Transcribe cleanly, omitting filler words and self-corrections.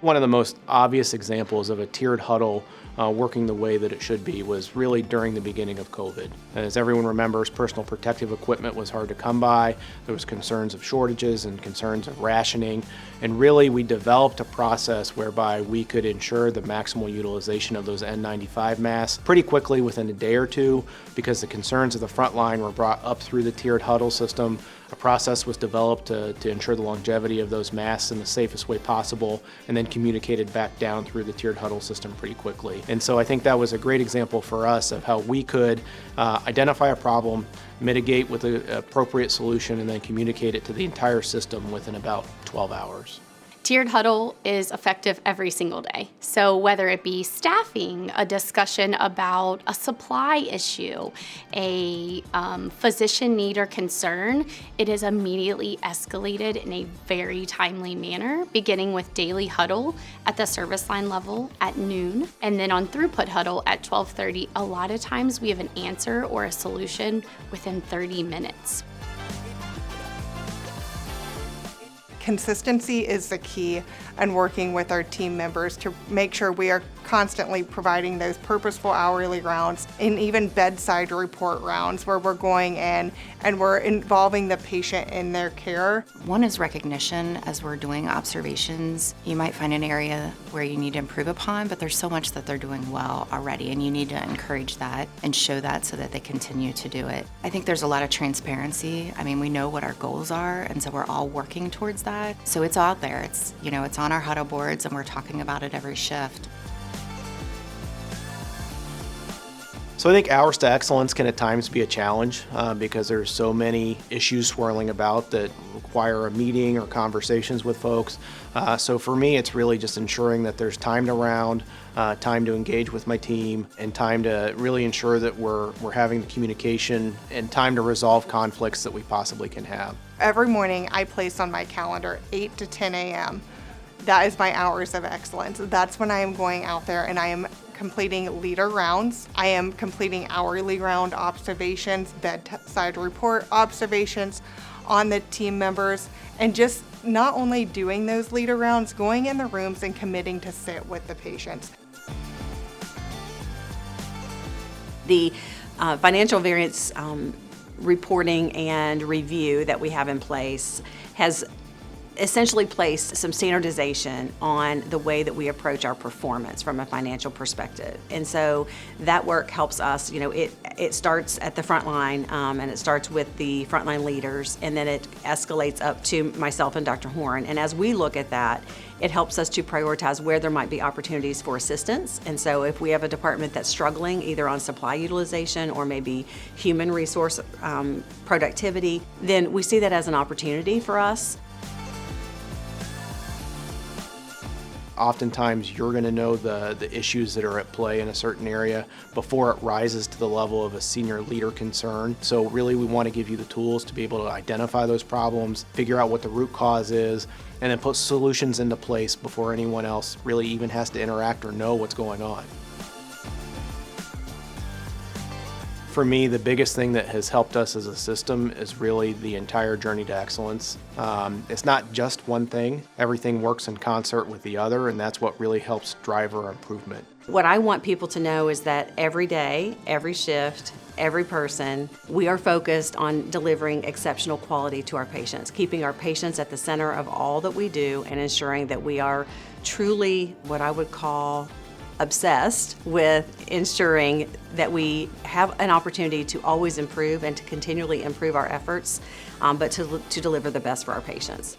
One of the most obvious examples of a tiered huddle working the way that it should be was really during the beginning of COVID. As everyone remembers, personal protective equipment was hard to come by. There was concerns of shortages and concerns of rationing. And really, we developed a process whereby we could ensure the maximal utilization of those N95 masks pretty quickly within a day or two, because the concerns of the front line were brought up through the tiered huddle system. A process was developed to ensure the longevity of those masks in the safest way possible, and then communicated back down through the tiered huddle system pretty quickly. And so I think that was a great example for us of how we could identify a problem, mitigate with an appropriate solution, and then communicate it to the entire system within about 12 hours. Tiered huddle is effective every single day. So whether it be staffing, a discussion about a supply issue, a physician need or concern, it is immediately escalated in a very timely manner, beginning with daily huddle at the service line level at noon, and then on throughput huddle at 12:30. A lot of times we have an answer or a solution within 30 minutes. Consistency is the key in working with our team members to make sure we are constantly providing those purposeful hourly rounds and even bedside report rounds where we're going in and we're involving the patient in their care. One is recognition. As we're doing observations, you might find an area where you need to improve upon, but there's so much that they're doing well already, and you need to encourage that and show that so that they continue to do it. I think there's a lot of transparency. I mean, we know what our goals are, and so we're all working towards that. So it's out there. It's on our huddle boards, and we're talking about it every shift. So I think hours to excellence can at times be a challenge because there's so many issues swirling about that require a meeting or conversations with folks. So for me, it's really just ensuring that there's time to round, time to engage with my team, and time to really ensure that we're having the communication and time to resolve conflicts that we possibly can have. Every morning I place on my calendar 8 to 10 a.m. That is my hours of excellence. That's when I am going out there and I am completing leader rounds. I am completing hourly round observations, bedside report observations on the team members, and just not only doing those leader rounds, going in the rooms and committing to sit with the patients. The financial variance reporting and review that we have in place has essentially placed some standardization on the way that we approach our performance from a financial perspective. And so that work helps us, it starts at the front line, and it starts with the frontline leaders, and then it escalates up to myself and Dr. Horn. And as we look at that, it helps us to prioritize where there might be opportunities for assistance. And so if we have a department that's struggling either on supply utilization or maybe human resource productivity, then we see that as an opportunity for us. Oftentimes you're going to know the issues that are at play in a certain area before it rises to the level of a senior leader concern. So really we want to give you the tools to be able to identify those problems, figure out what the root cause is, and then put solutions into place before anyone else really even has to interact or know what's going on. For me, the biggest thing that has helped us as a system is really the entire journey to excellence. It's not just one thing. Everything works in concert with the other, and that's what really helps drive our improvement. What I want people to know is that every day, every shift, every person, we are focused on delivering exceptional quality to our patients, keeping our patients at the center of all that we do, and ensuring that we are truly what I would call obsessed with ensuring that we have an opportunity to always improve and to continually improve our efforts, but to deliver the best for our patients.